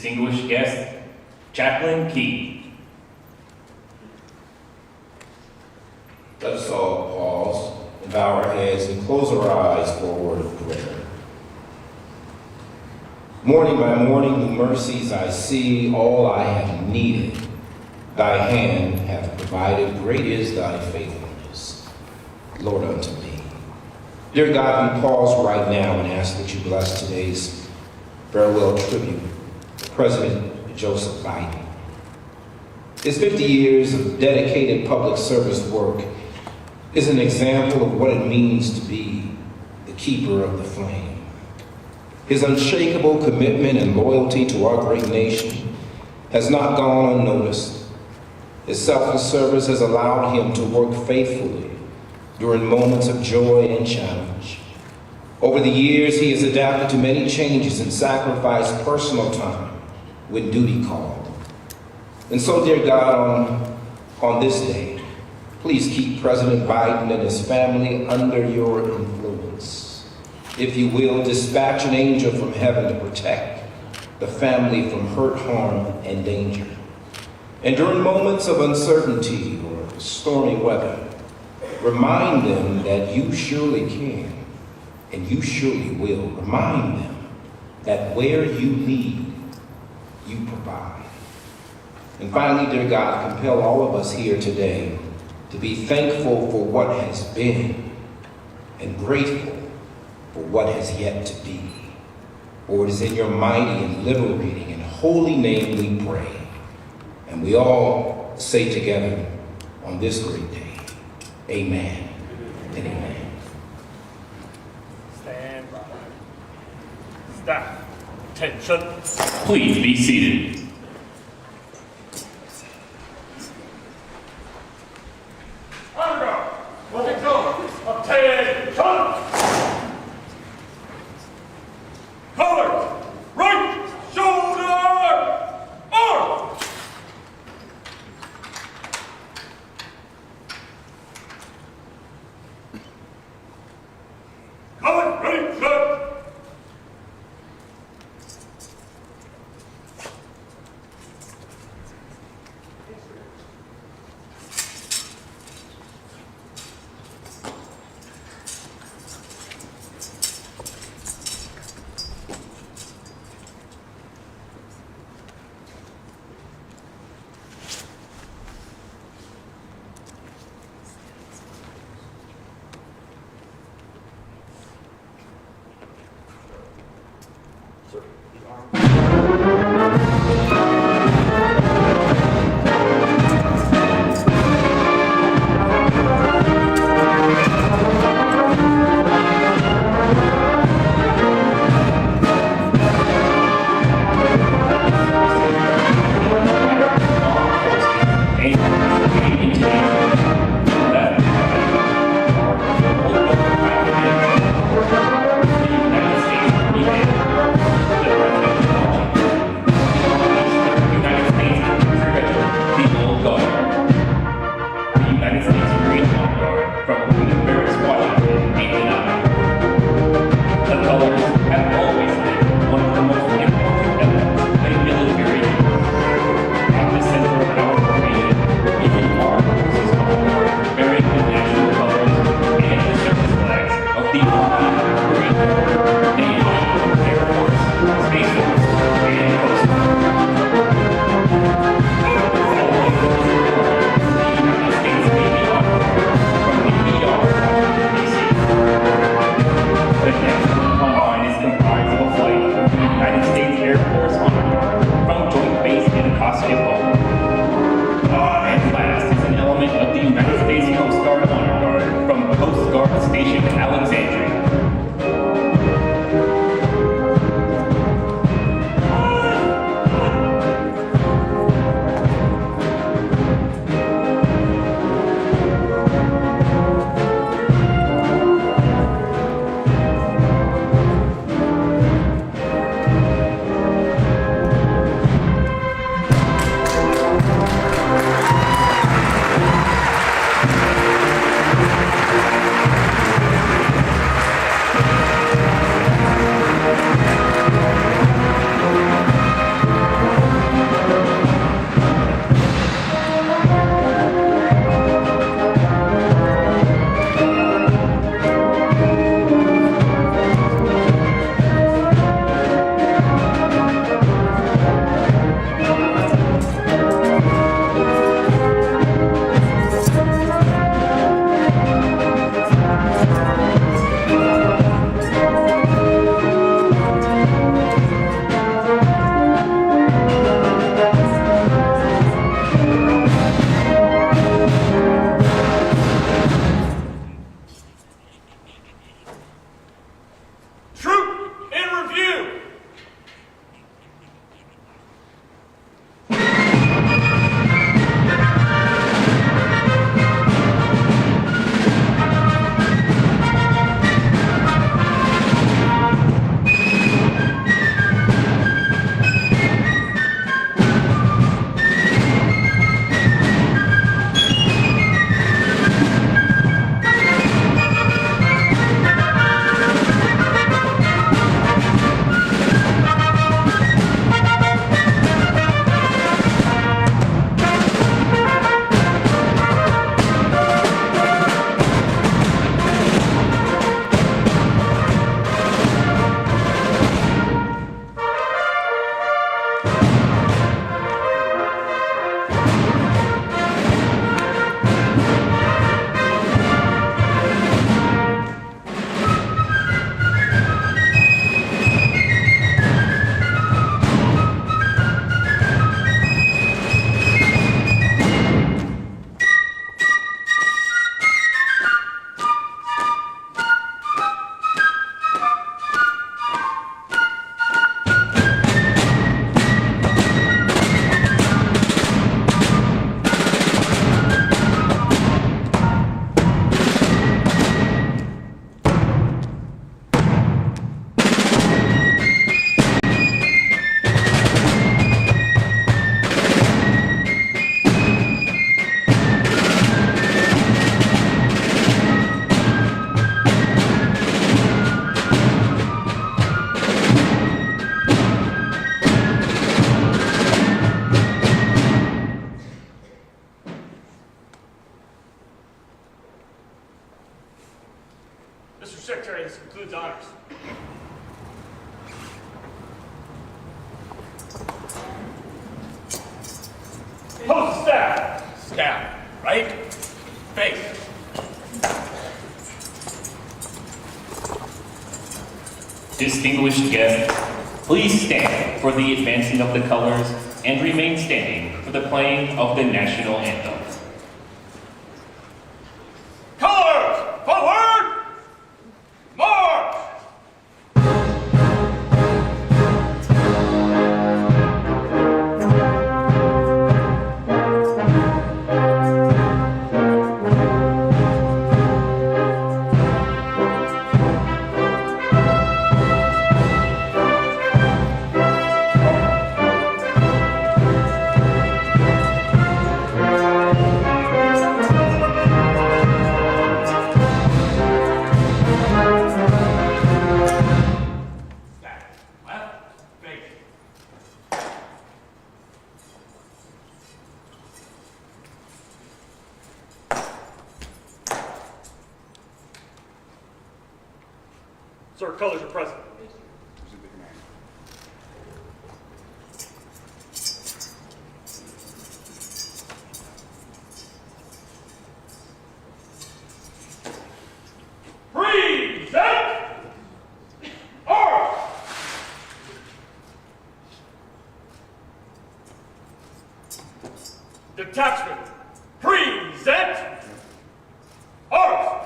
distinguished guest, Chaplain Key. Let us all pause and bow our heads and close our eyes for a word of prayer. Morning by morning, the mercies I see, all I have needed, thy hand hath provided. Great is thy faithfulness, Lord, unto me. Dear God, we pause right now and ask that you bless today's farewell tribute to President Joseph Biden. His 50 years of dedicated public service work is an example of what it means to be the keeper of the flame. His unshakable commitment and loyalty to our great nation has not gone unnoticed. His selfless service has allowed him to work faithfully during moments of joy and challenge. Over the years, he has adapted to many changes and sacrificed personal time when duty called. And so, dear God, on this day, please keep President Biden and his family under your influence. If you will, dispatch an angel from heaven to protect the family from hurt, harm, and danger. And during moments of uncertainty or stormy weather, remind them that you surely can and you surely will. Remind them that where you need, you provide. And finally, dear God, compel all of us here today to be thankful for what has been and grateful for what has yet to be. For it is in your mighty and liberating and holy name we pray. And we all say together on this great day, amen and amen. Stand by. Stop. Attention. Please be seated. Honor, what it goes. Attention. Colors. Right shoulder. Arm. Colors. Ready. Set. Pose the staff. Staff. Right. Face. Distinguished guests, please stand for the advancing of the colors and remain standing for the playing of the national anthem. Colors, forward! March! Sir, colors are present. Present! Arms! Detachment! Present! Arms!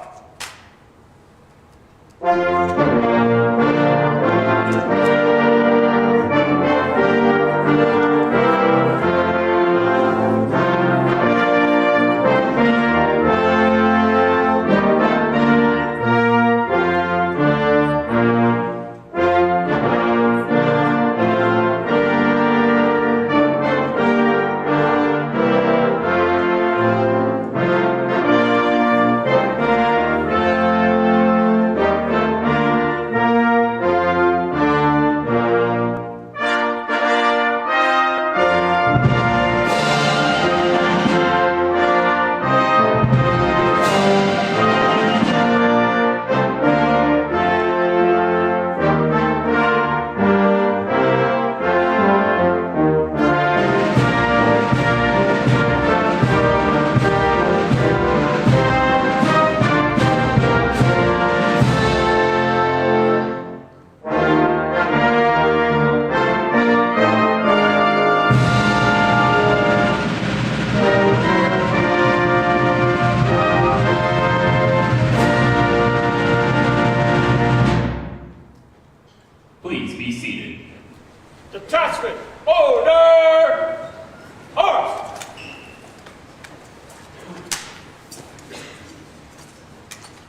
Please be seated. Detachment! Order! Arms!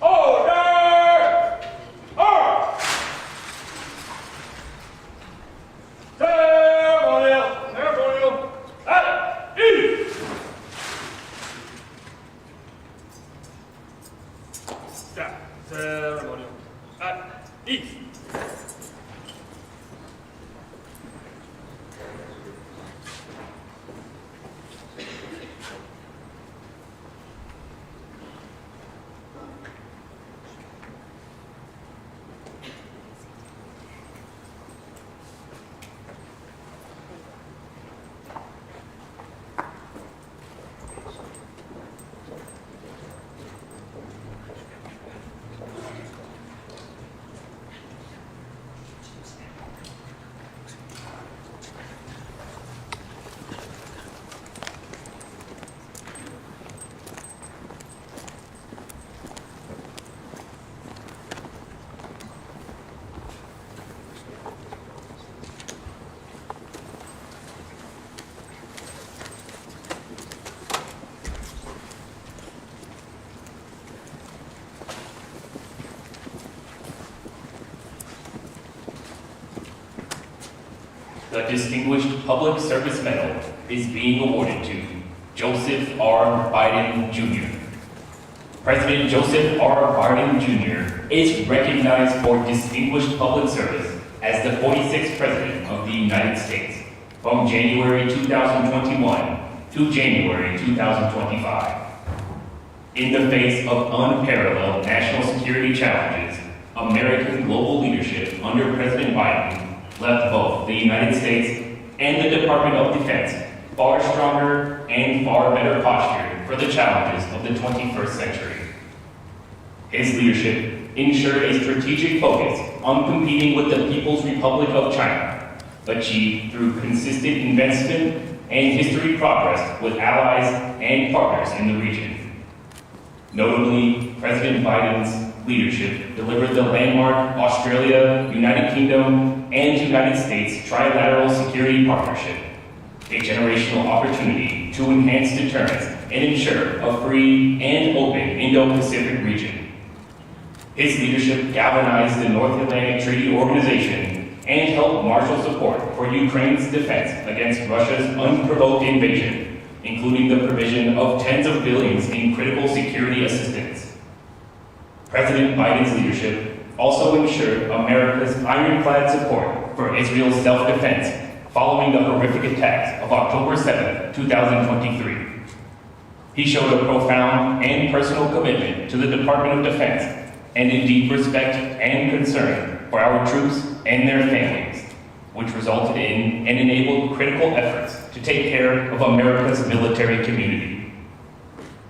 Order! Arms! Ceremonial! Ceremonial! At ease! Staff. Ceremonial. At ease. The Distinguished Public Service Medal is being awarded to Joseph R. Biden Jr. President Joseph R. Biden Jr. is recognized for distinguished public service as the 46th President of the United States from January 2021 to January 2025. In the face of unparalleled national security challenges, American global leadership under President Biden left both the United States and the Department of Defense far stronger and far better postured for the challenges of the 21st century. His leadership ensured a strategic focus on competing with the People's Republic of China, achieved through consistent investment and history progress with allies and partners in the region. Notably, President Biden's leadership delivered the landmark Australia, United Kingdom, and United States Trilateral Security Partnership, a generational opportunity to enhance deterrence and ensure a free and open Indo-Pacific region. His leadership galvanized the North Atlantic Treaty Organization and helped marshal support for Ukraine's defense against Russia's unprovoked invasion, including the provision of tens of billions in critical security assistance. President Biden's leadership also ensured America's ironclad support for Israel's self-defense following the horrific attacks of October 7, 2023. He showed a profound and personal commitment to the Department of Defense and a deep respect and concern for our troops and their families, which resulted in and enabled critical efforts to take care of America's military community.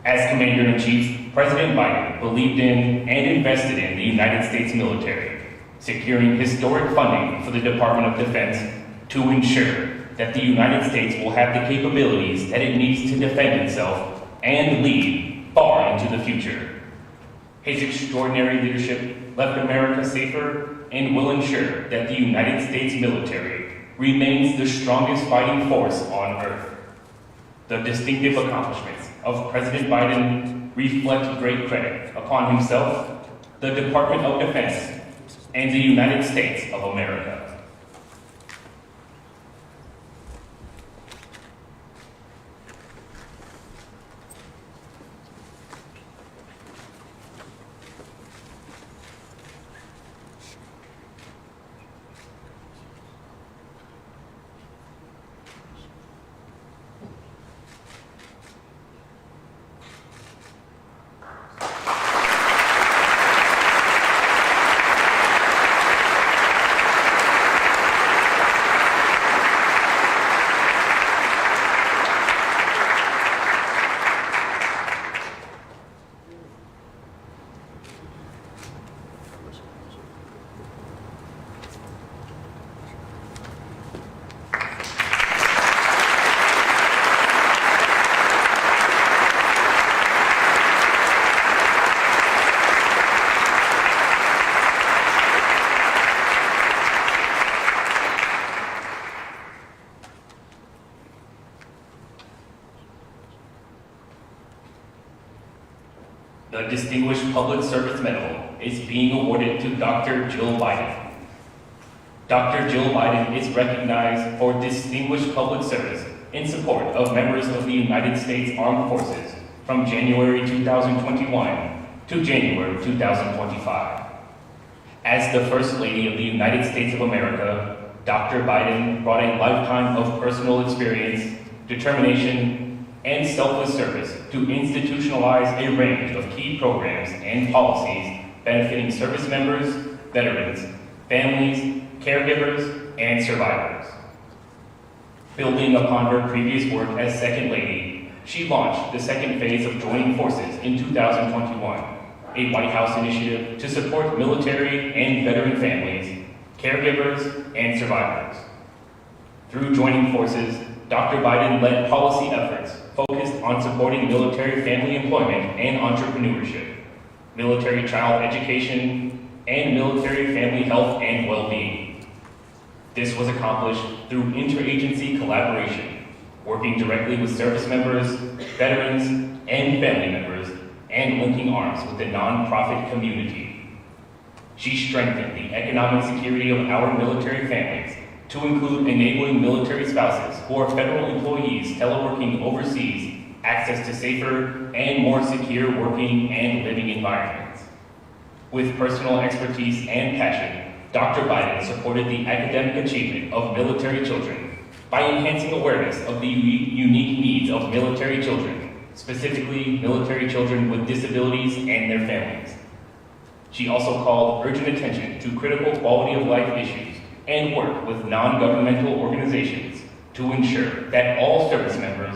As Commander-in-Chief, President Biden believed in and invested in the United States military, securing historic funding for the Department of Defense to ensure that the United States will have the capabilities that it needs to defend itself and lead far into the future. His extraordinary leadership left America safer and will ensure that the United States military remains the strongest fighting force on earth. The distinctive accomplishments of President Biden reflect great credit upon himself, the Department of Defense, and the United States of America. The Distinguished Public Service Medal is being awarded to Dr. Jill Biden. Dr. Jill Biden is recognized for distinguished public service in support of members of the United States Armed Forces from January 2021 to January 2025. As the First Lady of the United States of America, Dr. Biden brought a lifetime of personal experience, determination, and selfless service to institutionalize a range of key programs and policies benefiting service members, veterans, families, caregivers, and survivors. Building upon her previous work as Second Lady, she launched the second phase of Joining Forces in 2021, a White House initiative to support military and veteran families, caregivers, and survivors. Through Joining Forces, Dr. Biden led policy efforts focused on supporting military family employment and entrepreneurship, military child education, and military family health and well-being. This was accomplished through interagency collaboration, working directly with service members, veterans, and family members, and linking arms with the nonprofit community. She strengthened the economic security of our military families to include enabling military spouses who are federal employees teleworking overseas access to safer and more secure working and living environments. With personal expertise and passion, Dr. Biden supported the academic achievement of military children by enhancing awareness of the unique needs of military children, specifically military children with disabilities and their families. She also called urgent attention to critical quality of life issues and worked with non-governmental organizations to ensure that all service members,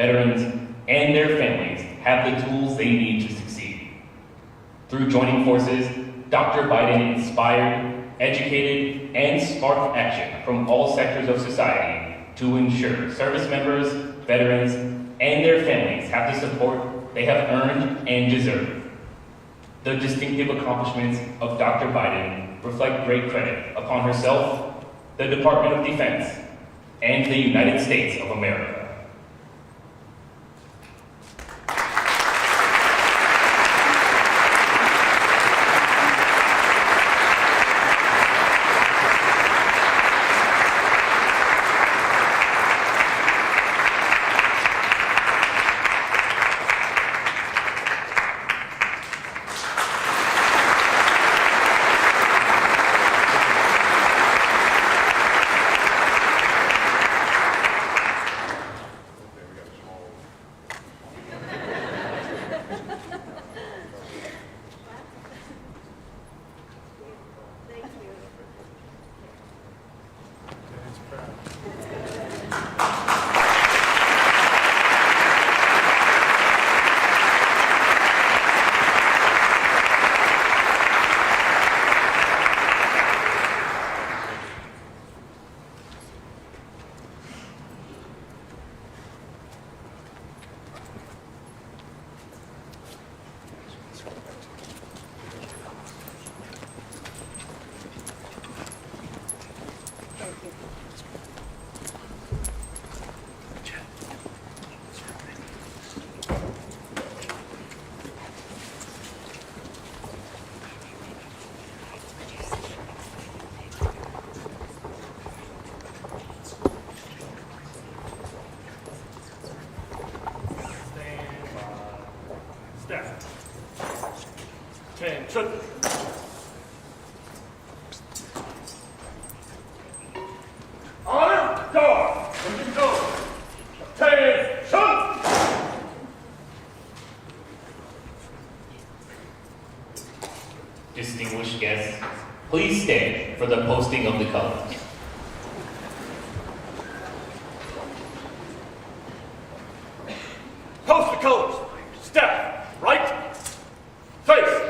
veterans, and their families have the tools they need to succeed. Through joining forces, Dr. Biden inspired, educated, and sparked action from all sectors of society to ensure service members, veterans, and their families have the support they have earned and deserve. The distinctive accomplishments of Dr. Biden reflect great credit upon herself, the Department of Defense, and the United States of America. Attention. Honor, guard, and go. Attention. Distinguished guests, please stand for the posting of the colors. Post the colors. Step right. Face.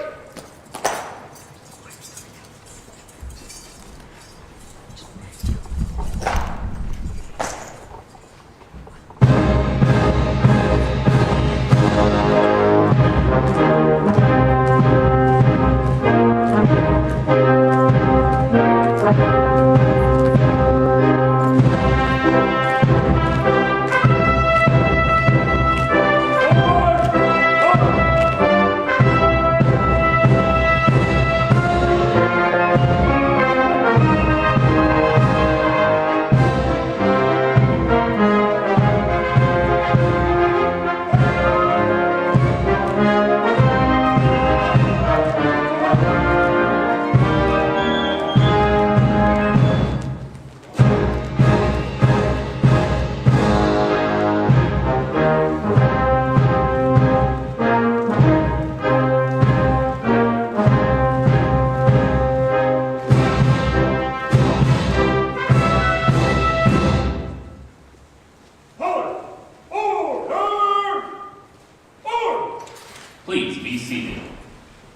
Please be seated.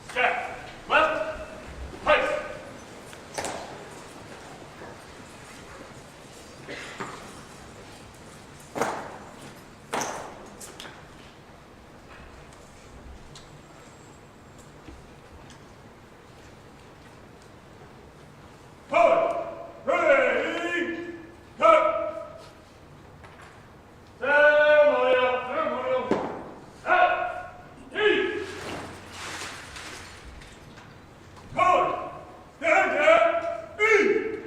Step left. Face. Forward. Ready. Cut. Ceremonial. At ease. Forward. Stand. Ease.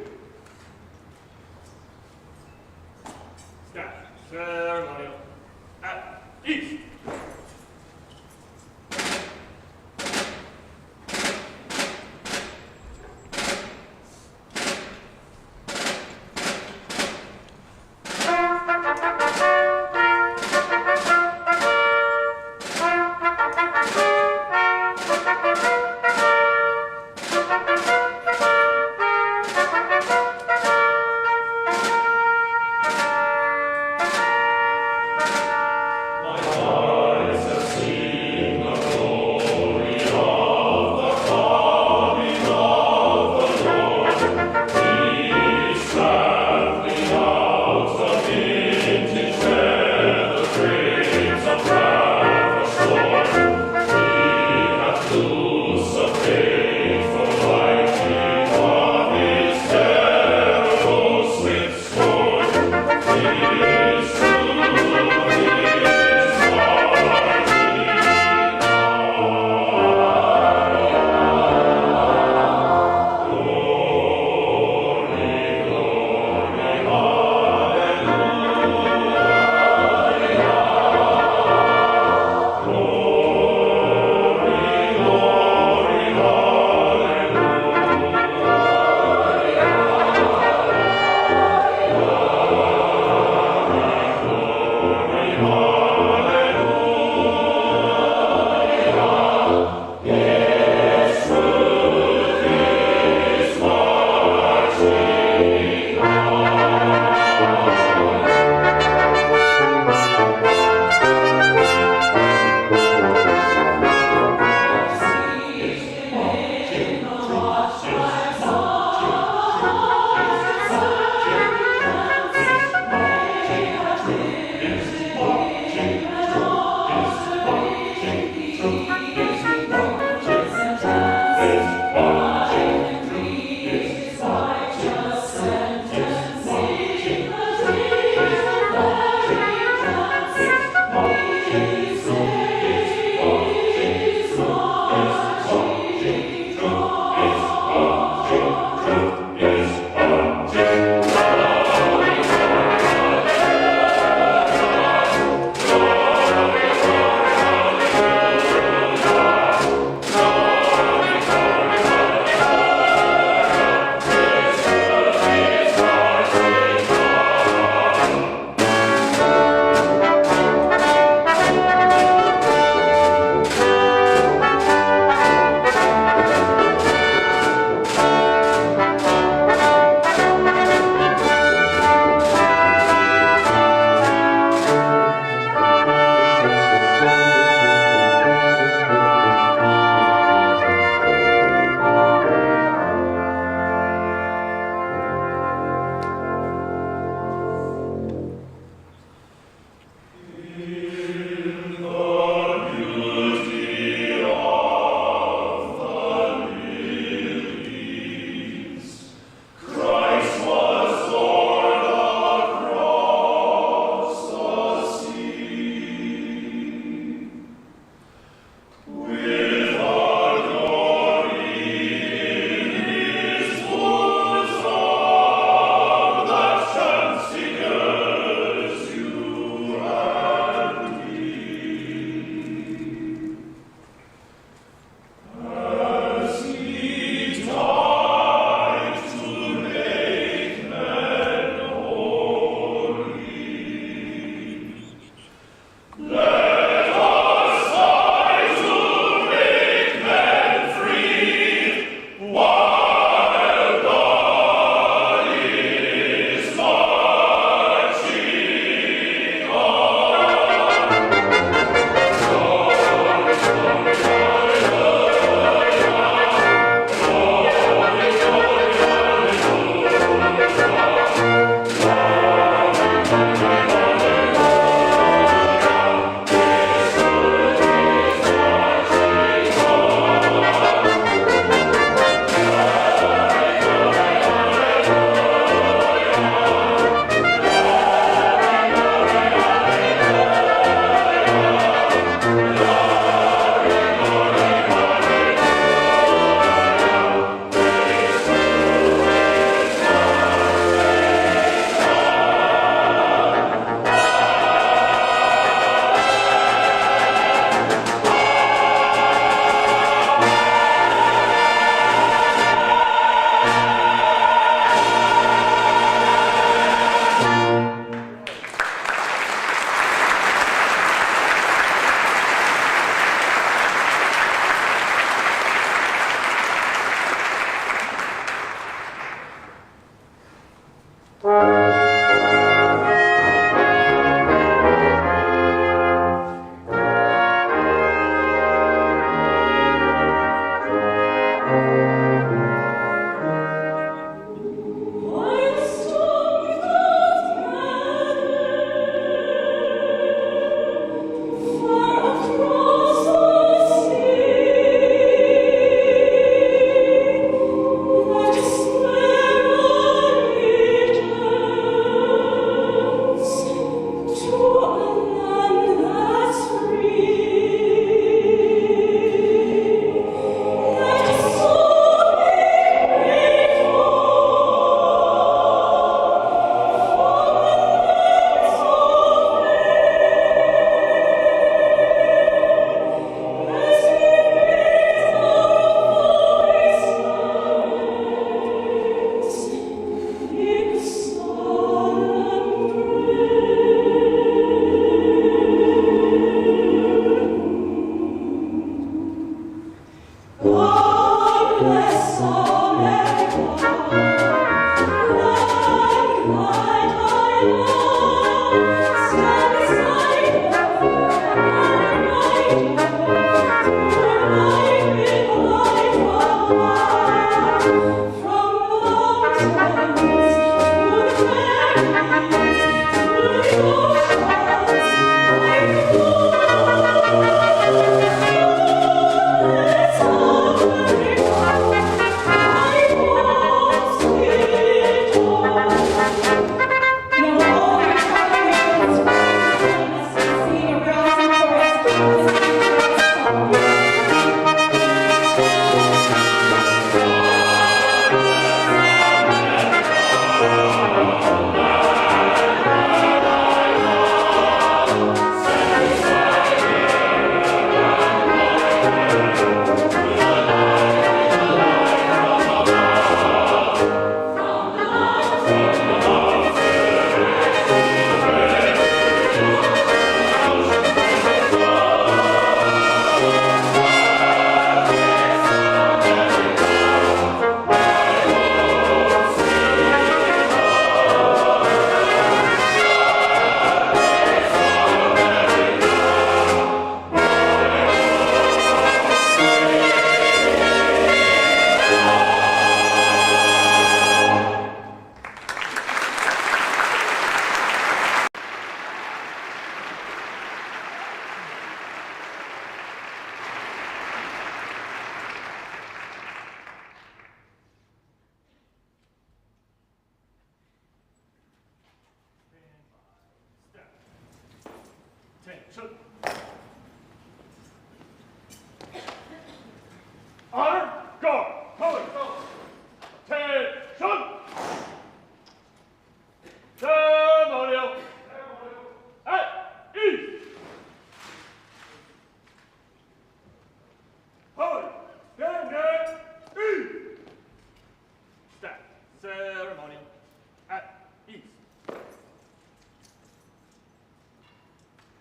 Step. Ceremonial. At ease.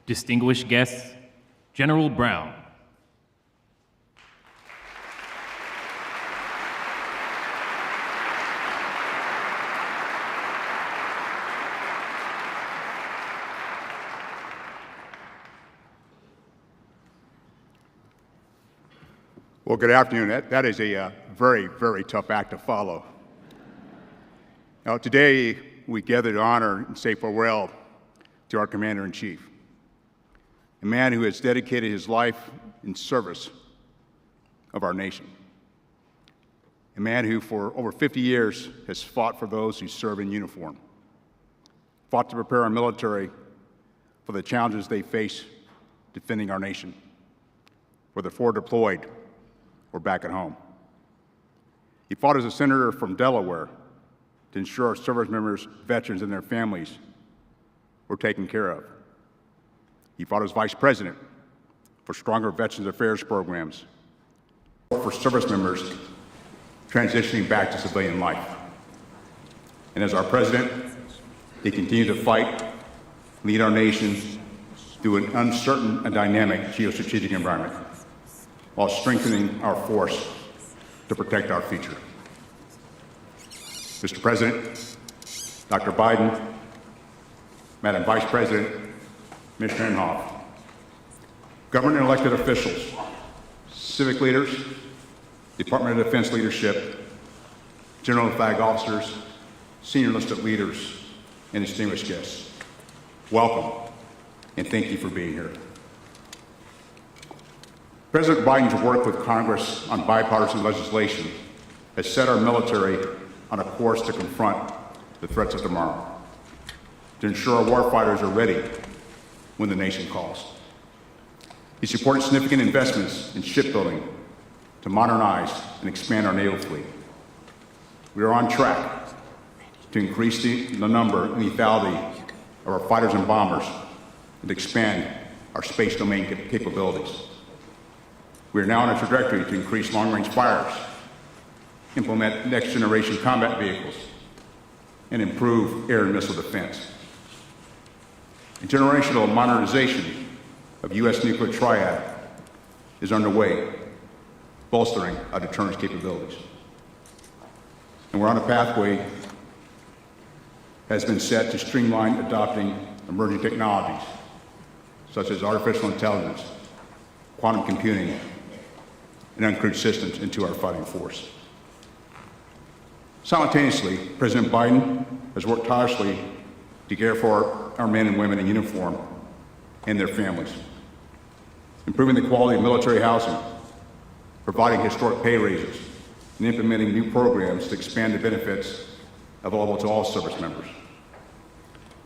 Distinguished guests, General Brown. Well, good afternoon. That is a very, very tough act to follow. Now, today we gather to honor and say farewell to our Commander-in-Chief, a man who has dedicated his life in service of our nation, a man who for over 50 years has fought for those who serve in uniform, fought to prepare our military for the challenges they face defending our nation, whether forward deployed or back at home. He fought as a senator from Delaware to ensure our service members, veterans, and their families were taken care of. He fought as vice president for stronger Veterans Affairs programs, for service members transitioning back to civilian life. And as our president, he continued to fight, lead our nation through an uncertain and dynamic geostrategic environment, while strengthening our force to protect our future. Mr. President, Dr. Biden, Madam Vice President, Mr. Inhofe, government and elected officials, civic leaders, Department of Defense leadership, general and flag officers, senior enlisted leaders, and distinguished guests, welcome, and thank you for being here. President Biden's work with Congress on bipartisan legislation has set our military on a course to confront the threats of tomorrow, to ensure our warfighters are ready when the nation calls. He supported significant investments in shipbuilding to modernize and expand our naval fleet. We are on track to increase the number and lethality of our fighters and bombers and expand our space domain capabilities. We are now on a trajectory to increase long-range fires, implement next-generation combat vehicles, and improve air and missile defense. A generational modernization of U.S. nuclear triad is underway, bolstering our deterrence capabilities. And we're on a pathway has been set to streamline adopting emerging technologies, such as artificial intelligence, quantum computing, and uncrewed systems into our fighting force. Simultaneously, President Biden has worked tirelessly to care for our men and women in uniform and their families, improving the quality of military housing, providing historic pay raises, and implementing new programs to expand the benefits available to all service members.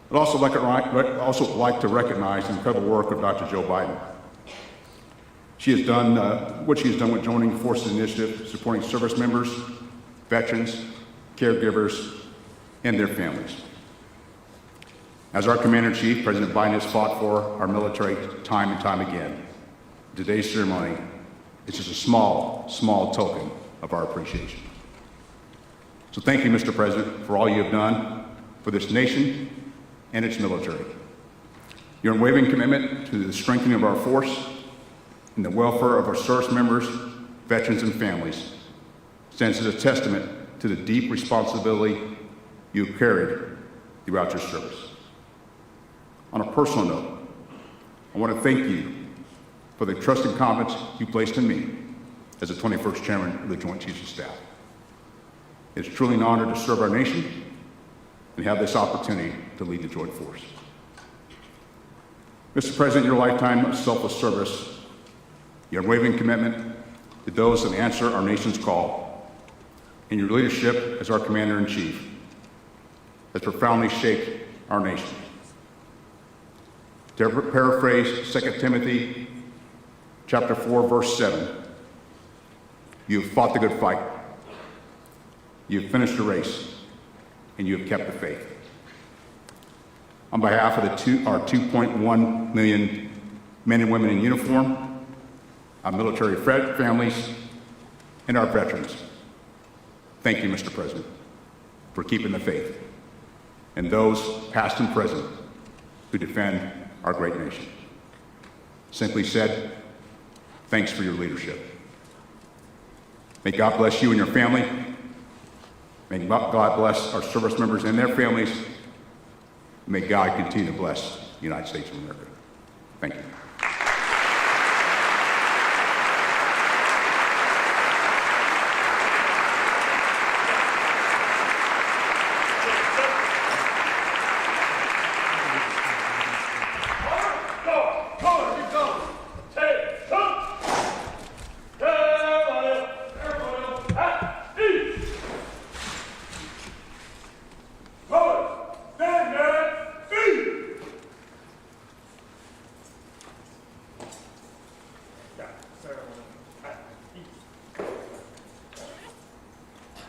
I'd also like to recognize the incredible work of Dr. Joe Biden. She has done what she has done with Joining Forces Initiative, supporting service members, veterans, caregivers, and their families. As our Commander-in-Chief, President Biden has fought for our military time and time again. Today's ceremony is just a small, small token of our appreciation. So thank you, Mr. President, for all you have done for this nation and its military. Your unwavering commitment to the strengthening of our force and the welfare of our service members, veterans, and families stands as a testament to the deep responsibility you have carried throughout your service. On a personal note, I want to thank you for the trust and confidence you placed in me as the 21st Chairman of the Joint Chiefs of Staff. It's truly an honor to serve our nation and have this opportunity to lead the Joint Force. Mr. President, your lifetime of selfless service, your unwavering commitment to those that answer our nation's call, and your leadership as our Commander-in-Chief has profoundly shaped our nation. To paraphrase 2 Timothy chapter 4, verse 7, you have fought the good fight, you have finished the race, and you have kept the faith. On behalf of our 2.1 million men and women in uniform, our military families, and our veterans, thank you, Mr. President, for keeping the faith, and those past and present who defend our great nation. simply said, thanks for your leadership. May God bless you and your family. May God bless our service members and their families. May God continue to bless the United States of America. Thank you.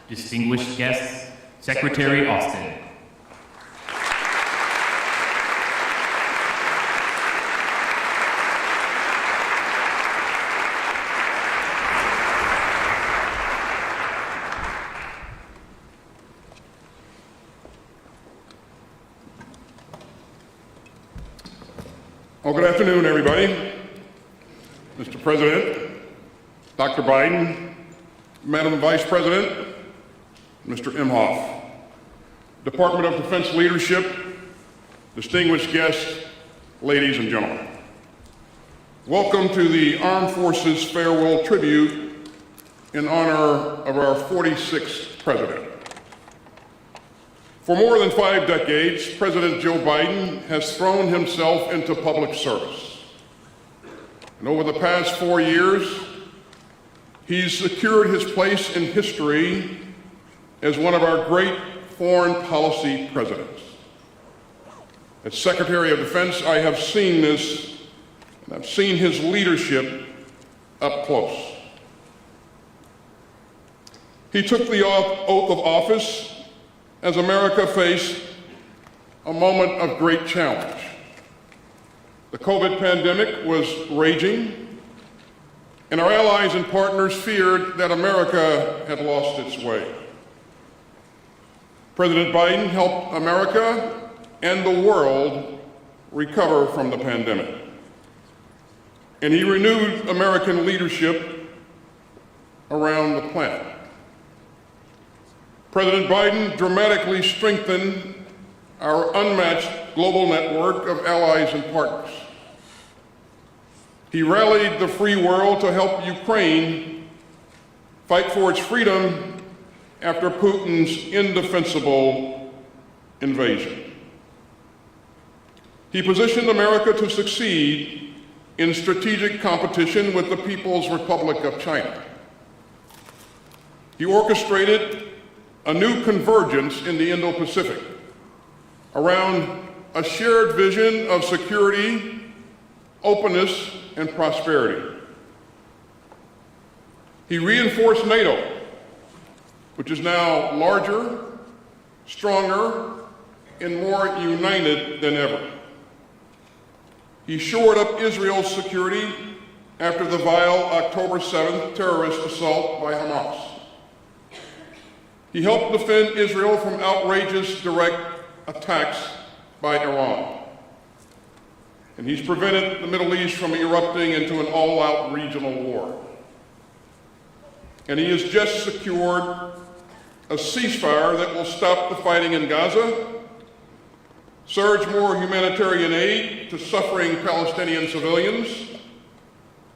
Distinguished guests, Secretary Austin. Well, good afternoon, everybody. Mr. President, Dr. Biden, Madam Vice President, Mr. Imhoff, Department of Defense leadership, distinguished guests, ladies and gentlemen. Welcome to the Armed Forces Farewell Tribute in honor of our 46th President. For more than 5 decades, President Joe Biden has thrown himself into public service. And over the past 4 years, he's secured his place in history as one of our great foreign policy presidents. As Secretary of Defense, I have seen this, and I've seen his leadership up close. He took the oath of office as America faced a moment of great challenge. The COVID pandemic was raging, and our allies and partners feared that America had lost its way. President Biden helped America and the world recover from the pandemic. And he renewed American leadership around the planet. President Biden dramatically strengthened our unmatched global network of allies and partners. He rallied the free world to help Ukraine fight for its freedom after Putin's indefensible invasion. He positioned America to succeed in strategic competition with the People's Republic of China. He orchestrated a new convergence in the Indo-Pacific around a shared vision of security, openness, and prosperity. He reinforced NATO, which is now larger, stronger, and more united than ever. He shored up Israel's security after the vile October 7th terrorist assault by Hamas. He helped defend Israel from outrageous direct attacks by Iran. And he's prevented the Middle East from erupting into an all-out regional war. And he has just secured a ceasefire that will stop the fighting in Gaza, surge more humanitarian aid to suffering Palestinian civilians,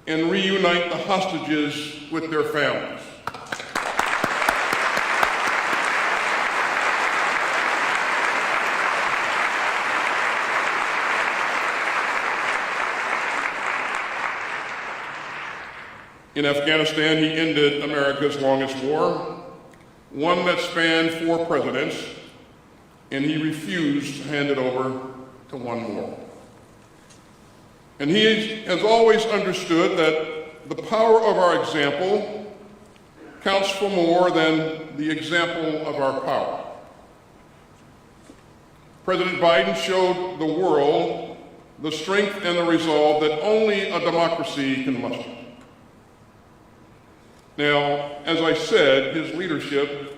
and reunite the hostages with their families. In Afghanistan, he ended America's longest war, one that spanned 4 presidents, and he refused to hand it over to one more. And he has always understood that the power of our example counts for more than the example of our power. President Biden showed the world the strength and the resolve that only a democracy can muster. Now, as I said, his leadership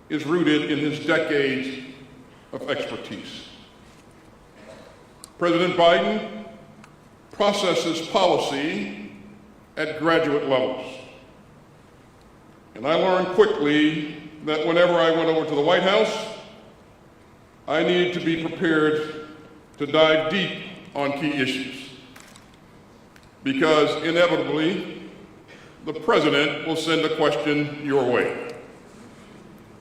is rooted in his decades of expertise. President Biden processes policy at graduate levels. And I learned quickly that whenever I went over to the White House, I needed to be prepared to dive deep on key issues, because inevitably, the president will send a question your way.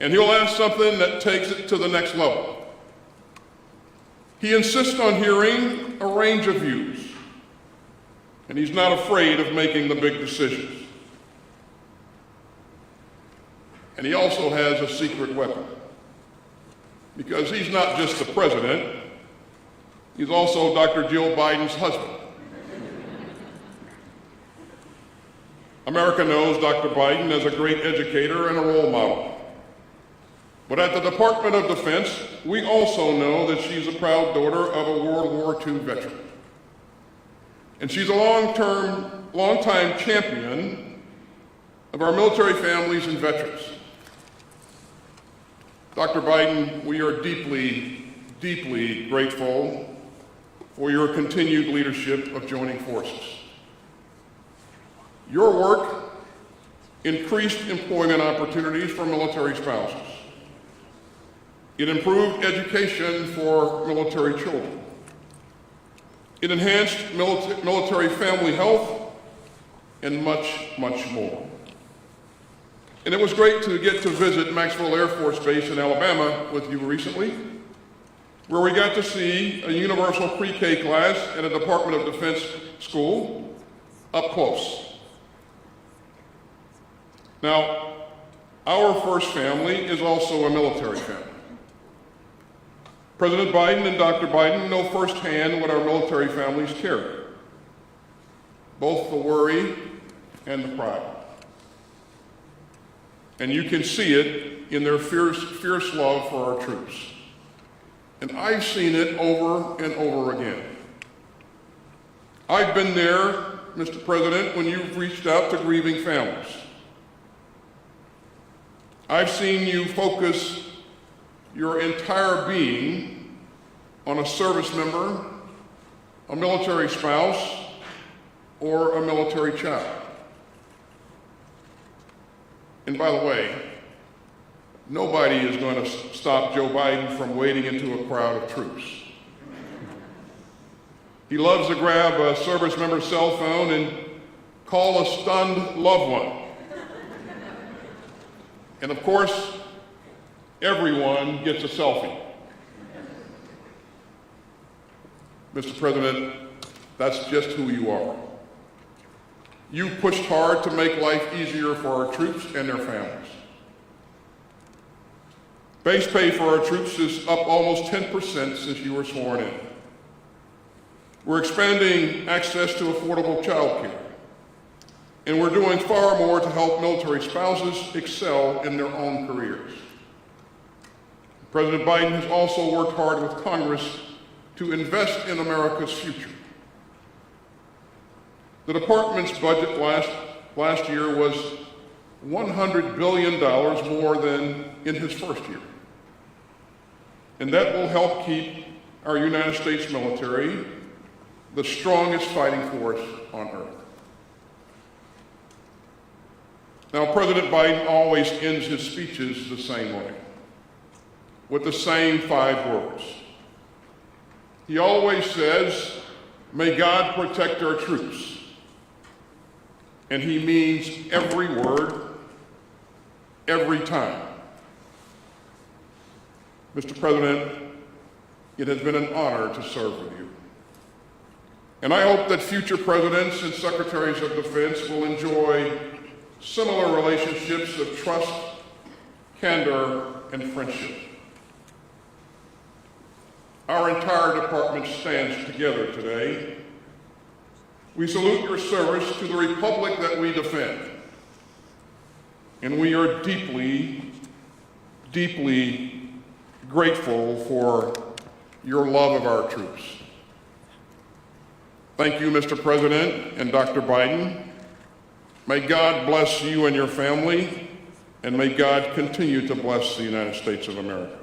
And he'll ask something that takes it to the next level. He insists on hearing a range of views, and he's not afraid of making the big decisions. And he also has a secret weapon, because he's not just the president, he's also Dr. Jill Biden's husband. America knows Dr. Biden as a great educator and a role model. But at the Department of Defense, we also know that she's a proud daughter of a World War II veteran. And she's a long-time champion of our military families and veterans. Dr. Biden, we are deeply, deeply grateful for your continued leadership of joining forces. Your work increased employment opportunities for military spouses. It improved education for military children. It enhanced military family health, and much, much more. And it was great to get to visit Maxwell Air Force Base in Alabama with you recently, where we got to see a universal pre-K class at a Department of Defense school up close. Now, our first family is also a military family. President Biden and Dr. Biden know firsthand what our military families carry, both the worry and the pride. And you can see it in their fierce love for our troops. And I've seen it over and over again. I've been there, Mr. President, when you've reached out to grieving families. I've seen you focus your entire being on a service member, a military spouse, or a military child. And by the way, nobody is going to stop Joe Biden from wading into a crowd of troops. He loves to grab a service member's cell phone and call a stunned loved one. And of course, everyone gets a selfie. Mr. President, that's just who you are. You pushed hard to make life easier for our troops and their families. Base pay for our troops is up almost 10% since you were sworn in. We're expanding access to affordable child care. And we're doing far more to help military spouses excel in their own careers. President Biden has also worked hard with Congress to invest in America's future. The department's budget last year was $100 billion more than in his first year. And that will help keep our United States military the strongest fighting force on earth. Now, President Biden always ends his speeches the same way, with the same 5 words. He always says, "May God protect our troops." And he means every word, every time. Mr. President, it has been an honor to serve with you. And I hope that future presidents and secretaries of defense will enjoy similar relationships of trust, candor, and friendship. Our entire department stands together today. We salute your service to the republic that we defend. And we are deeply, deeply grateful for your love of our troops. Thank you, Mr. President and Dr. Biden. May God bless you and your family, and may God continue to bless the United States of America.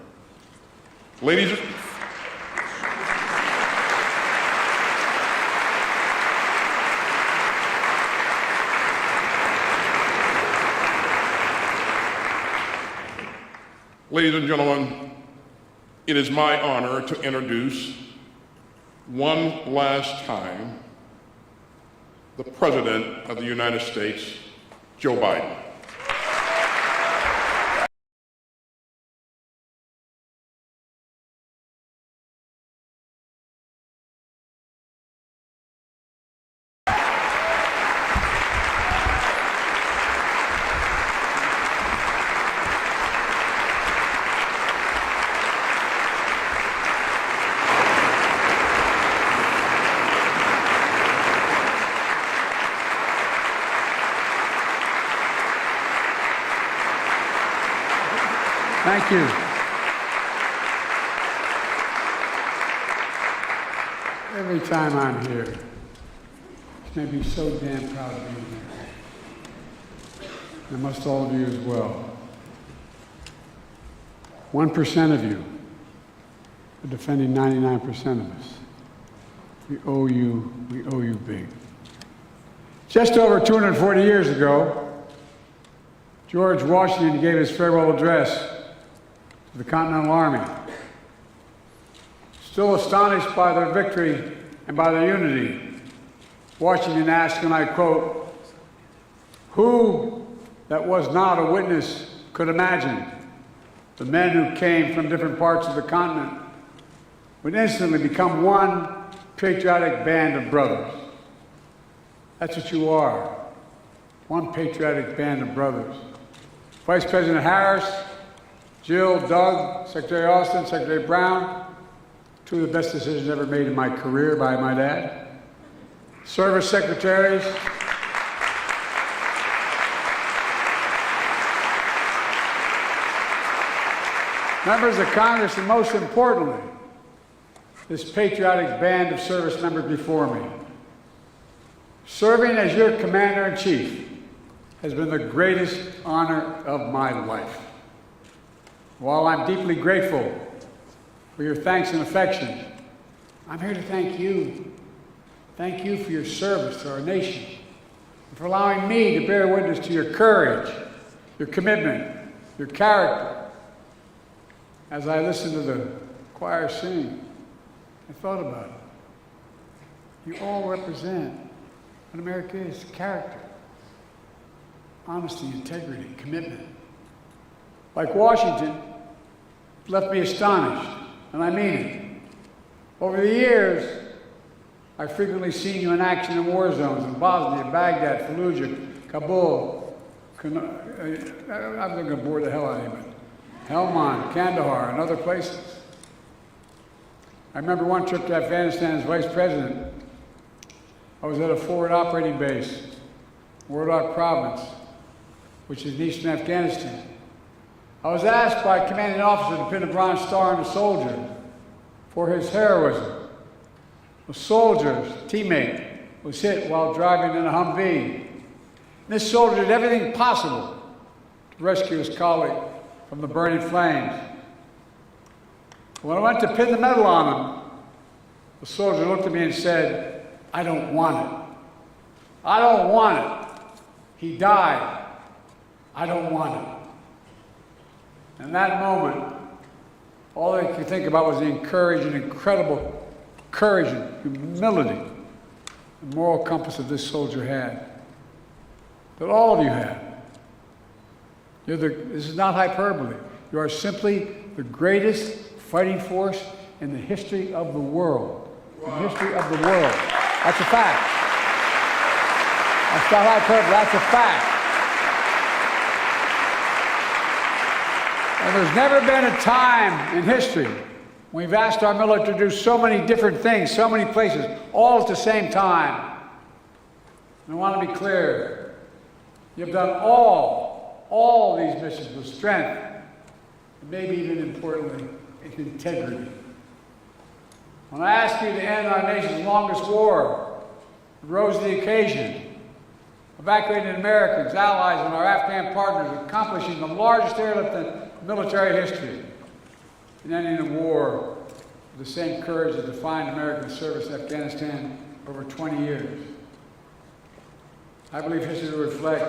Ladies and gentlemen, it is my honor to introduce one last time the President of the United States, Joe Biden. Thank you. Every time I'm here, it makes me so damn proud of being here. And most all of you as well. 1% of you are defending 99% of us. We owe you big. Just over 240 years ago, George Washington gave his farewell address to the Continental Army. Still astonished by their victory and by their unity, Washington asked, and I quote, "Who that was not a witness could imagine the men who came from different parts of the continent would instantly become one patriotic band of brothers." That's what you are, one patriotic band of brothers. Vice President Harris, Jill, Doug, Secretary Austin, Secretary Brown, two of the best decisions ever made in my career, by my dad. Service secretaries, members of Congress, and most importantly, this patriotic band of service members before me. Serving as your commander-in-chief has been the greatest honor of my life. While I'm deeply grateful for your thanks and affection, I'm here to thank you. Thank you for your service to our nation, and for allowing me to bear witness to your courage, your commitment, your character. As I listened to the choir sing, I thought about it. You all represent what America is: character, honesty, integrity, commitment. Like Washington, it left me astonished, and I mean it. Over the years, I've frequently seen you in action in war zones in Bosnia, Baghdad, Fallujah, Kabul, I'm going to bore the hell out of you, but Helmand, Kandahar, and other places. I remember one trip to Afghanistan as vice president. I was at a forward operating base, Wardak Province, which is in eastern Afghanistan. I was asked by a commanding officer to pin a Bronze Star on a soldier for his heroism. A soldier's teammate was hit while driving in a Humvee. This soldier did everything possible to rescue his colleague from the burning flames. When I went to pin the medal on him, the soldier looked at me and said, "I don't want it. I don't want it. He died. I don't want it." In that moment, all I could think about was the incredible courage and humility and moral compass that this soldier had, that all of you had. This is not hyperbole. You are simply the greatest fighting force in the history of the world. Wow. The history of the world. That's a fact. That's not hyperbole, that's a fact. And there's never been a time in history when we've asked our military to do so many different things, so many places, all at the same time. And I want to be clear. You've done all these missions with strength, and maybe even importantly, with integrity. When I asked you to end our nation's longest war, you rose to the occasion, evacuating Americans, allies, and our Afghan partners, accomplishing the largest airlift in military history, and ending a war with the same courage that defined American service in Afghanistan over 20 years. I believe history will reflect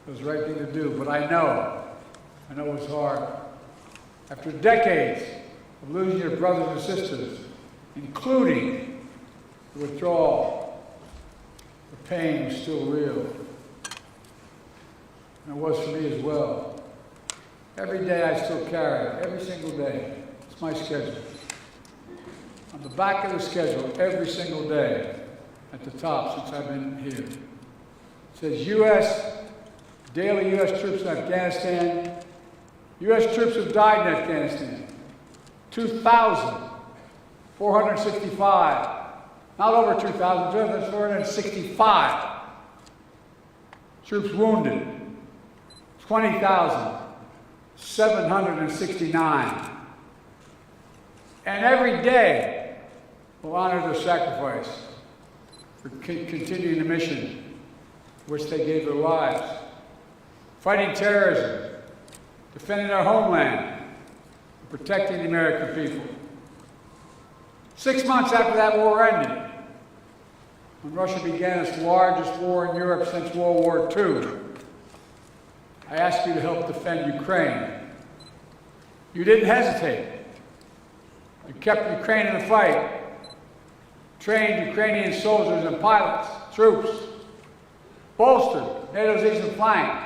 it was the right thing to do, but I know it was hard. After decades of losing your brothers and sisters, including the withdrawal, the pain was still real. And it was for me as well. Every day I still carry it, every single day. It's my schedule. On the back of the schedule, every single day, at the top since I've been here. It says daily U.S. troops in Afghanistan. U.S. troops have died in Afghanistan. 2,465. Not over 2,000, 2,465. Troops wounded. 20,769. And every day will honor their sacrifice for continuing the mission for which they gave their lives. Fighting terrorism, defending our homeland, and protecting the American people. 6 months after that war ended, when Russia began its largest war in Europe since World War II, I asked you to help defend Ukraine. You didn't hesitate. You kept Ukraine in the fight, trained Ukrainian soldiers and pilots, troops, bolstered NATO's eastern flank,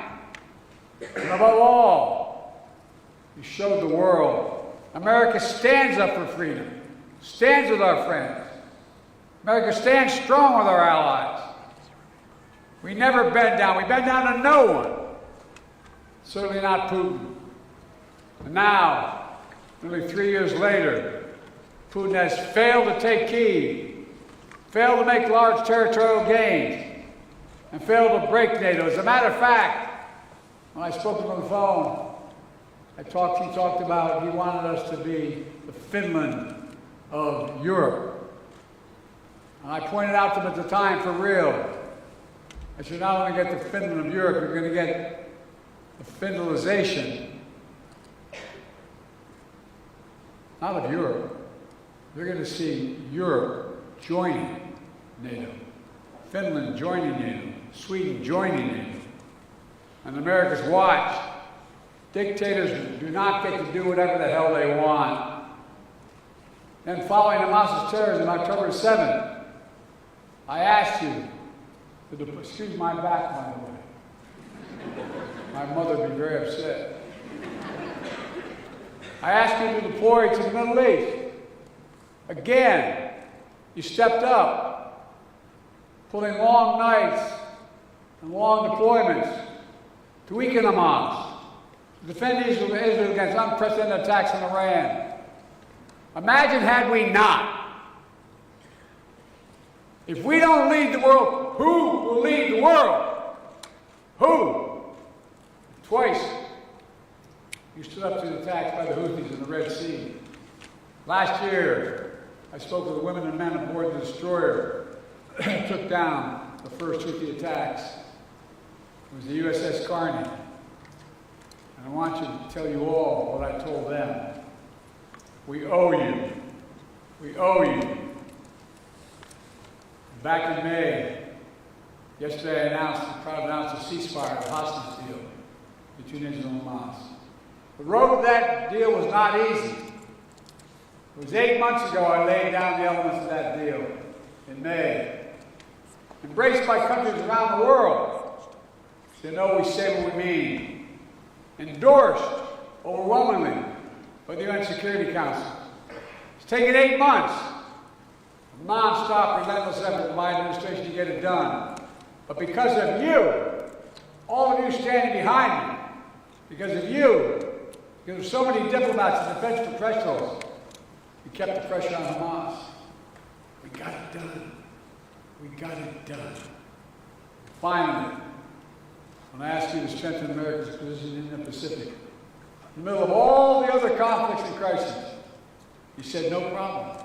and above all, you showed the world America stands up for freedom, stands with our friends. America stands strong with our allies. We never bend down. We bend down to no one. Certainly not Putin. And now, nearly 3 years later, Putin has failed to take Kyiv, failed to make large territorial gains, and failed to break NATO. As a matter of fact, when I spoke to him on the phone, he talked about he wanted us to be the Finland of Europe. And I pointed out to him at the time, for real, I said, not only get the Finland of Europe, you're going to get the Finlandization, not of Europe. You're going to see Europe joining NATO, Finland joining NATO, Sweden joining NATO. And America's watch. Dictators do not get to do whatever the hell they want. Then following Hamas's terrorism on October 7th, I asked you to excuse my back, by the way. My mother would be very upset. I asked you to deploy to the Middle East. Again, you stepped up, pulling long nights and long deployments to weaken Hamas, to defend Israel against unprecedented attacks on Iran. Imagine had we not. If we don't lead the world, who will lead the world? Who? Twice, you stood up to the attacks by the Houthis in the Red Sea. Last year, I spoke with the women and men aboard the destroyer that took down the first Houthi attacks. It was the USS Carney. And I want you to tell you all what I told them. We owe you. We owe you. Back in May, yesterday I proud to announce a ceasefire, a hostage deal between Israel and Hamas. The road to that deal was not easy. It was 8 months ago I laid down the elements of that deal in May. Embraced by countries around the world. They know we say what we mean. Endorsed overwhelmingly by the UN Security Council. It's taken 8 months of non-stop, relentless effort of the Biden administration to get it done. But because of you, all of you standing behind me, because of you, because of so many diplomats and defense professionals, we kept the pressure on Hamas. We got it done. We got it done. Finally, when I asked you to strengthen America's position in the Pacific, in the middle of all the other conflicts and crises, you said no problem.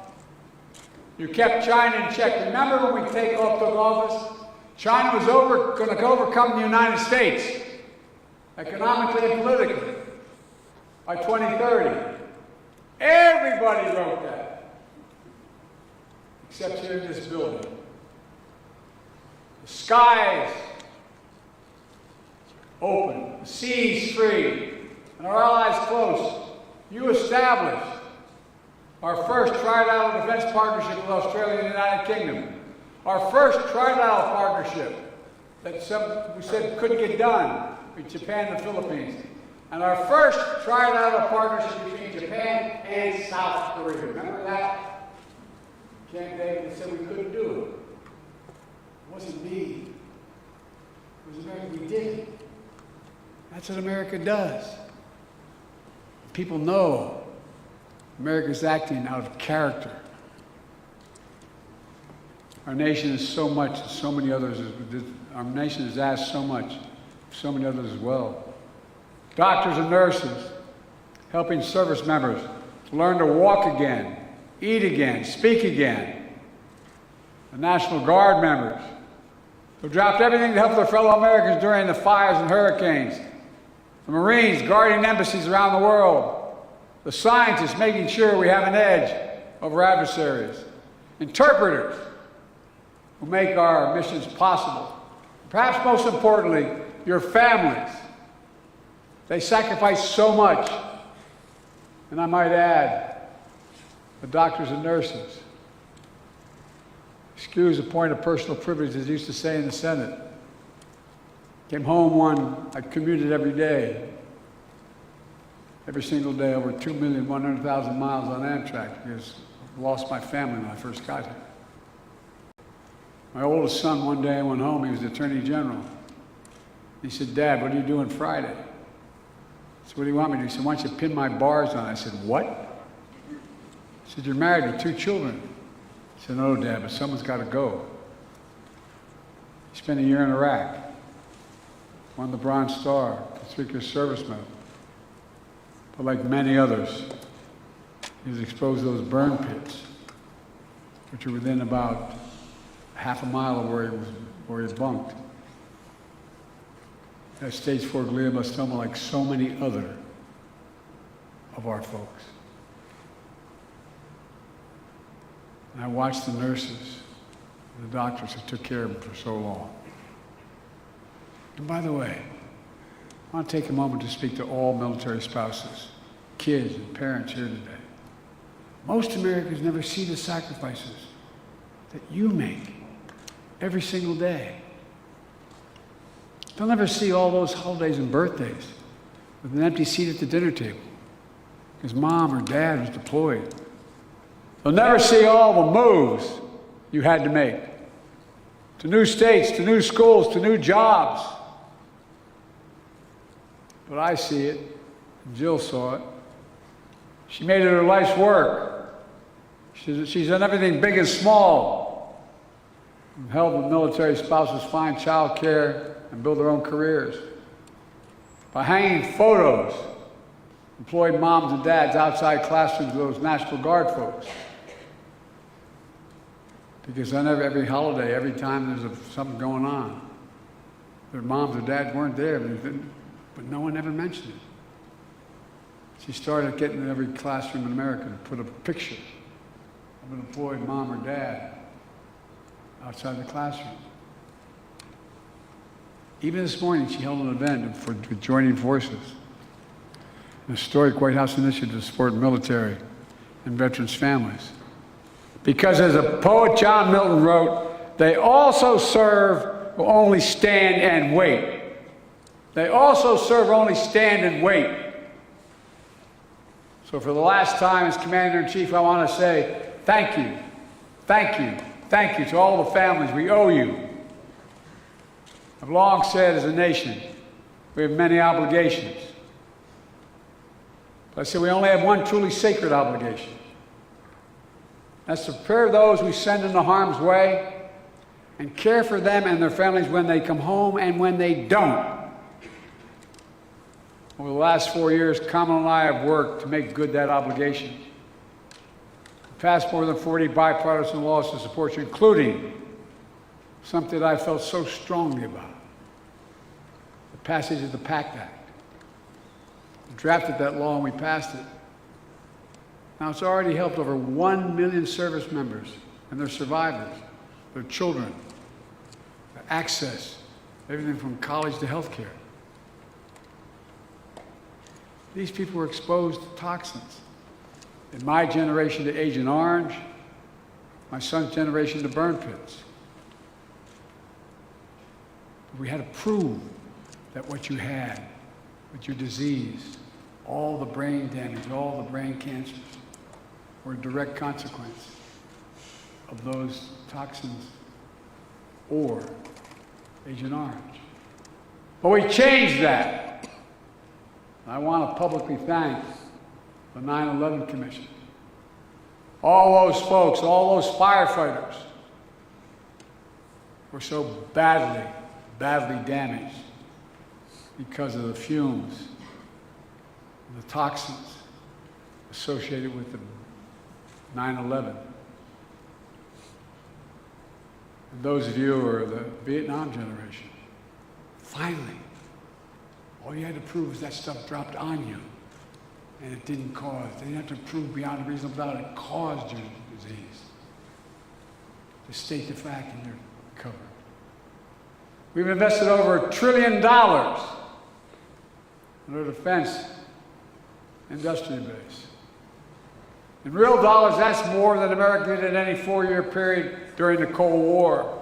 You kept China in check. Remember when we took office? China was going to overcome the United States, economically and politically, by 2030. Everybody wrote that, except here in this building. The skies open, the seas free, and our allies close. You established our first trilateral defense partnership with Australia and the United Kingdom. Our first trilateral partnership that we said couldn't get done with Japan and the Philippines. And our first trilateral partnership between Japan and South Korea. Remember that? Camp David said we couldn't do it. It wasn't me. It was America. We did it. That's what America does. People know America's acting out of character. Our nation is so much, so many others. Our nation has asked so much, so many others as well. Doctors and nurses, helping service members to learn to walk again, eat again, speak again. The National Guard members who dropped everything to help their fellow Americans during the fires and hurricanes. The Marines guarding embassies around the world. The scientists making sure we have an edge over adversaries. Interpreters who make our missions possible. Perhaps most importantly, your families. They sacrifice so much. And I might add, the doctors and nurses. Excuse a point of personal privilege, as they used to say in the Senate. Came home I commuted every day. Every single day, over 2,100,000 miles on Amtrak, because I lost my family when I first got here. My oldest son, one day I went home, he was the Attorney General. He said, "Dad, what are you doing Friday?" I said, "What do you want me to do?" He said, "Why don't you pin my bars on?" I said, "What?" He said, "You're married with 2 children." I said, "No, Dad, but someone's got to go." He spent a year in Iraq, won the Bronze Star, Conspicuous Service Medal. But like many others, he was exposed to those burn pits, which are within about half a mile of where he bunked. Has stage 4 glioblastoma like so many other of our folks. And I watched the nurses and the doctors who took care of him for so long. And by the way, I want to take a moment to speak to all military spouses, kids, and parents here today. Most Americans never see the sacrifices that you make every single day. They'll never see all those holidays and birthdays with an empty seat at the dinner table because mom or dad was deployed. They'll never see all the moves you had to make to new states, to new schools, to new jobs. But I see it, and Jill saw it. She made it her life's work. She's done everything big and small, and helped military spouses find child care and build their own careers. By hanging photos, employed moms and dads outside classrooms of those National Guard folks. Because on every holiday, every time there's something going on, their moms or dads weren't there, but no one ever mentioned it. She started getting in every classroom in America to put a picture of an employed mom or dad outside the classroom. Even this morning, she held an event for joining forces, a historic White House initiative to support military and veterans' families. Because as a poet John Milton wrote, they also serve who only stand and wait. They also serve who only stand and wait. So for the last time as Commander-in-Chief, I want to say thank you, thank you, thank you to all the families. We owe you. I've long said as a nation, we have many obligations. But I said we only have one truly sacred obligation. That's to prepare those we send into harm's way and care for them and their families when they come home and when they don't. Over the last 4 years, Kamala and I have worked to make good that obligation. We passed more than 40 bipartisan laws to support you, including something that I felt so strongly about, the passage of the PACT Act. We drafted that law and we passed it. Now it's already helped over 1 million service members and their survivors, their children, their access, everything from college to health care. These people were exposed to toxins. In my generation to Agent Orange, my son's generation to burn pits. We had to prove that what you had, with your disease, all the brain damage, all the brain cancers, were a direct consequence of those toxins or Agent Orange. But we changed that. I want to publicly thank the 9/11 Commission. All those folks, all those firefighters were so badly damaged because of the fumes, the toxins associated with the 9/11. And those of you who are the Vietnam generation, finally, all you had to prove was that stuff dropped on you. And it didn't cause, they didn't have to prove beyond a reasonable doubt it caused your disease. To state the fact and you're covered. We've invested over $1 trillion in our defense industrial base. In real dollars, that's more than America did in any 4-year period during the Cold War.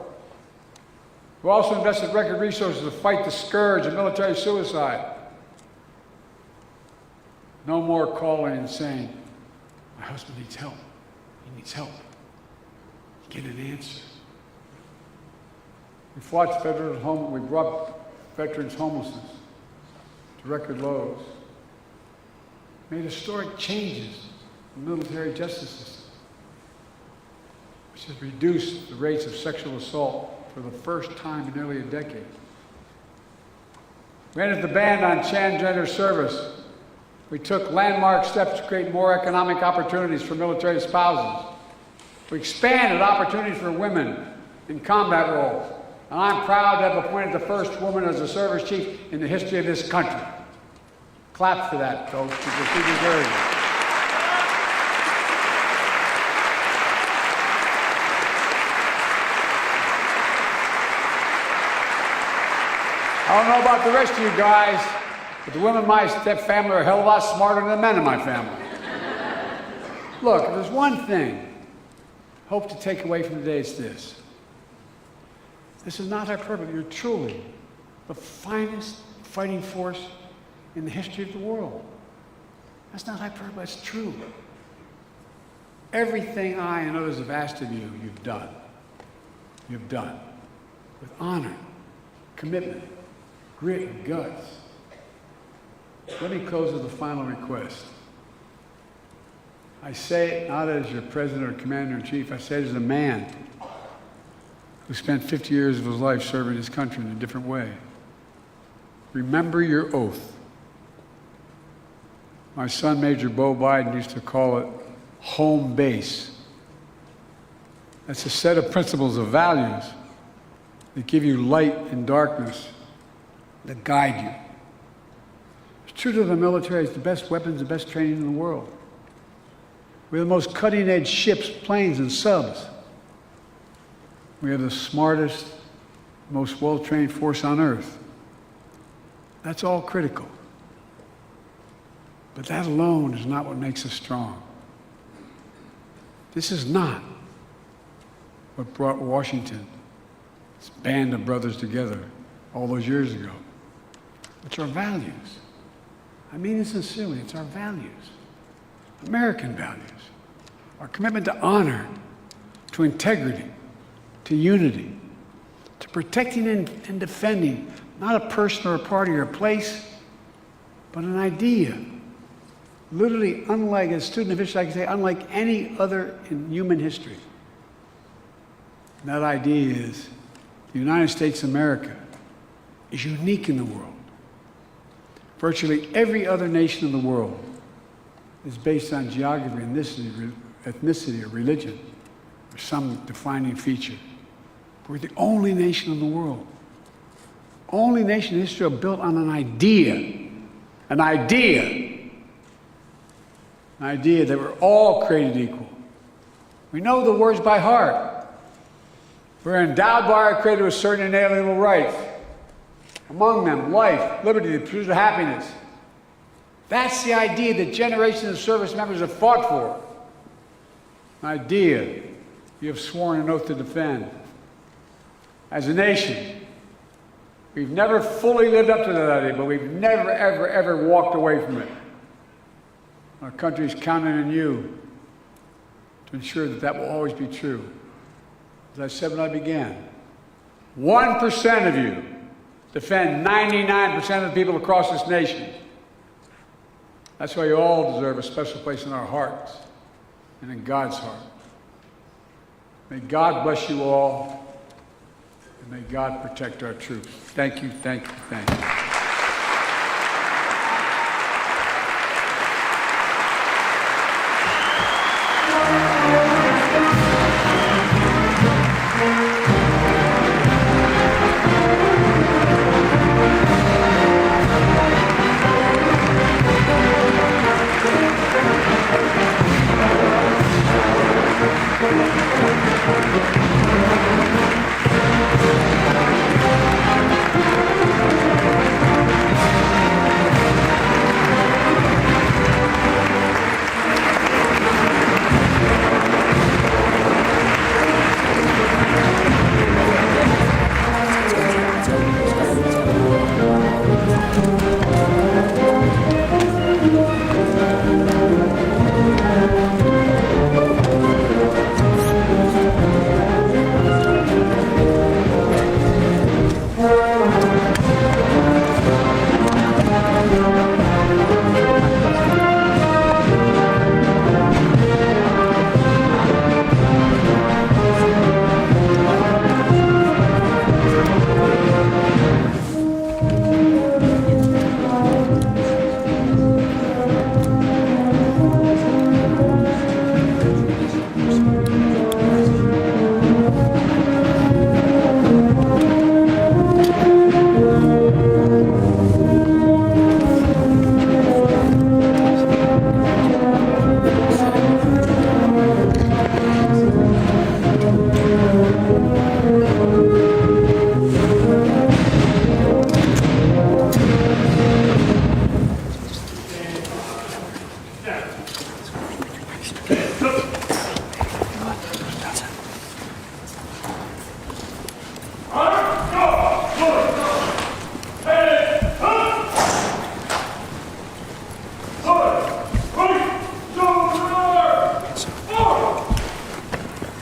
We also invested record resources to fight the scourge of military suicide. No more calling and saying, my husband needs help. He needs help. You get an answer. We fought veterans home. We brought veterans homelessness to record lows. Made historic changes in the military justice system, which has reduced the rates of sexual assault for the first time in nearly a decade. We ended the ban on transgender service. We took landmark steps to create more economic opportunities for military spouses. We expanded opportunities for women in combat roles. And I'm proud to have appointed the first woman as a service chief in the history of this country. Clap for that, folks, because she deserves it. I don't know about the rest of you guys, but the women in my family are a hell of a lot smarter than the men in my family. Look, if there's one thing I hope to take away from today, it's this. This is not hyperbole. You're truly the finest fighting force in the history of the world. That's not hyperbole, it's true. Everything I and others have asked of you, you've done. You've done. With honor, commitment, grit, and guts. Let me close with a final request. I say it not as your president or commander-in-chief, I say it as a man who spent 50 years of his life serving his country in a different way. Remember your oath. My son, Major Bo Biden, used to call it home base. That's a set of principles of values that give you light in darkness, that guide you. It's true to the military, it's the best weapons, the best training in the world. We have the most cutting-edge ships, planes, and subs. We have the smartest, most well-trained force on earth. That's all critical. But that alone is not what makes us strong. This is not what brought Washington, this band of brothers together all those years ago. It's our values. I mean it sincerely, it's our values. American values. Our commitment to honor, to integrity, to unity, to protecting and defending not a person or a party or a place, but an idea. Literally unlike, as a student of history, I can say, unlike any other in human history. And that idea is the United States of America is unique in the world. Virtually every other nation in the world is based on geography, ethnicity, or religion, or some defining feature. We're the only nation in the world, only nation in history built on an idea that we're all created equal. We know the words by heart. We're endowed by our Creator with certain inalienable rights. Among them, life, liberty, the pursuit of happiness, That's the idea that generations of service members have fought for. An idea you have sworn an oath to defend. As a nation, we've never fully lived up to that idea, but we've never, ever, ever walked away from it. Our country is counting on you to ensure that that will always be true. As I said when I began, 1% of you defend 99% of the people across this nation. That's why you all deserve a special place in our hearts and in God's heart. May God bless you all, and may God protect our troops. Thank you, thank you, thank you.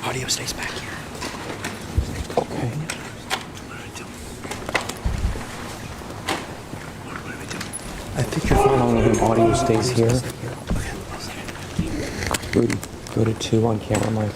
Audio stays back here. Okay. I think you're fine on the audio stays here. Go to 2 on camera, Mike.